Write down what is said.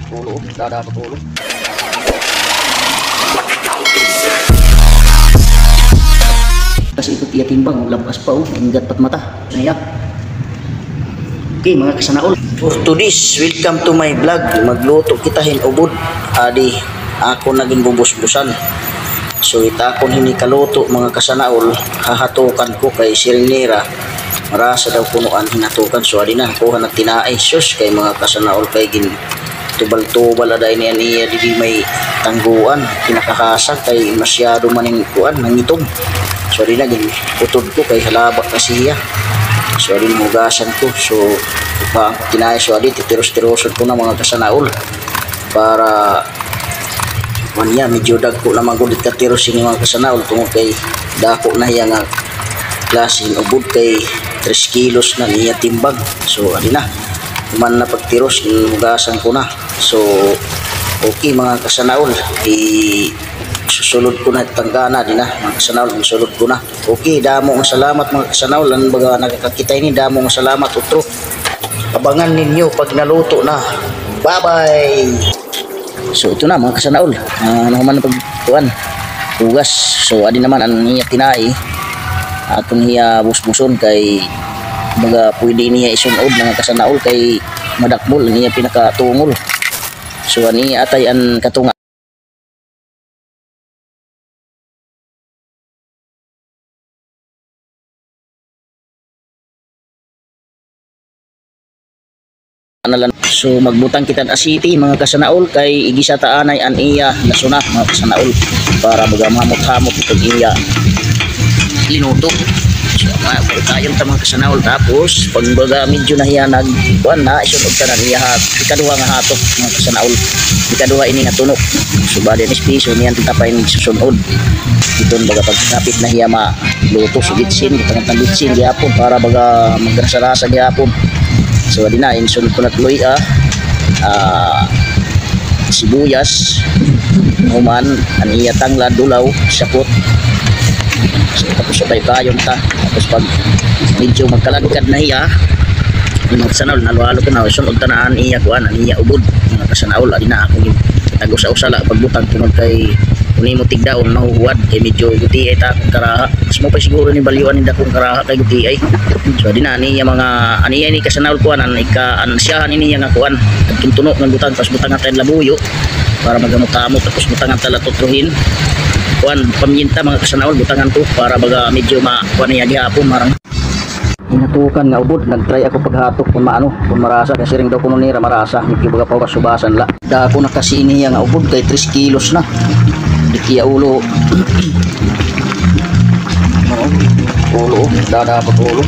Ulo, dada pa ulo. Kasi ikot iya timbang, labas pa ingat pat mata. Nayak. Okay mga kasanaol. For today's, welcome to my vlog. Magluto kita hinubod. Adi, ako naging bubus-busan. So ita akong hinikaluto mga kasanaol. Hahatukan ko kay Silnira. Marasa daw punuan hinatukan. So adi na, kuha na tinaay. Sus kay mga kasanaol kay gin tubal-tubal aday niya di may tangguan. Kinakakasag kay masyado maning kuan, nangitong. So adi na, utod ko kay halaba kasi siya. So adi hugasan ko. So tinaay so adi titiros-tirosod ko na mga kasanaol para maniya medyo dagko na magulit ka tiros ini mga kasanaol tungod kay dako na iya nga klaseng ubod kay 3 kilos na niya timbang. So adi na man na pagtiros hugasan ko na. So okay mga kasanaol, susulod ko na tanggana din na mga kasanaol, susulod ko na. Okay, damo nga salamat mga kasanaol, ang baga nakakakita ini, damo nga salamat utro. Abangan ninyo pag naluto na. Bye bye. So ito na mga kasanaol, ano man pagtuan hugas. So adi naman ang niya tinai atong hiya busbuson kay baga pwede niya isunod mga kasanaol kay madakbol niya pinakatungol. So ani atay ang katunga analan. So magbutang kita asiti mga kasanaol kay igisa taanay an iya nasuna mga kasanaol para baga mamot-hamot itong iya linuto. So tayo ta mga kasanaol, tapos pag baga medyo nahiya nagkuan na isunod ka na niya ikaduha nga hatok mga kasanaol, ikaduha ini nga tunok. So bali ni piso niyan tapay ni susunod iton baga pagkapit na hiya maluto sa gitsin itang gitsin gyapon para baga magrasa-rasa gyapon. So adi na insunod ko na tuloy sibuyas human aniya tanglad dulaw sapot. So tapos sabay kayon ta, tapos pag medyo magkalagkad na hiya mga kasanaol nalwalo ko na sunod tanaan iya kuan aniya ubod mga kasanaol. Adi na ako tago sa usala pagbutang tunod kay kuni mo tigdaon mahuhuwad kay medyo guti ay ta akong karaha. Mas mo pa siguro ni balyuan ni dakong karaha kay guti ay. So adi na niya mga aniya ni kasanaol kuan an siyahan ini nga kuan tunok ng butang tapos butangan tayo labuyo para magamot-amot tapos butangan tala tutruhin kuan paminta mga kasanaol butangan to para baga medyo kuan niya gihapon marang hinatukan nga ubod. Nagtry ako paghatok kung maano kung marasa kasi ring daw kuno nira marasa medyo baga pa kasubasan la dako na kasi niya nga ubod kay 3 kilos na di kiya ulo ulo dada pa ulo.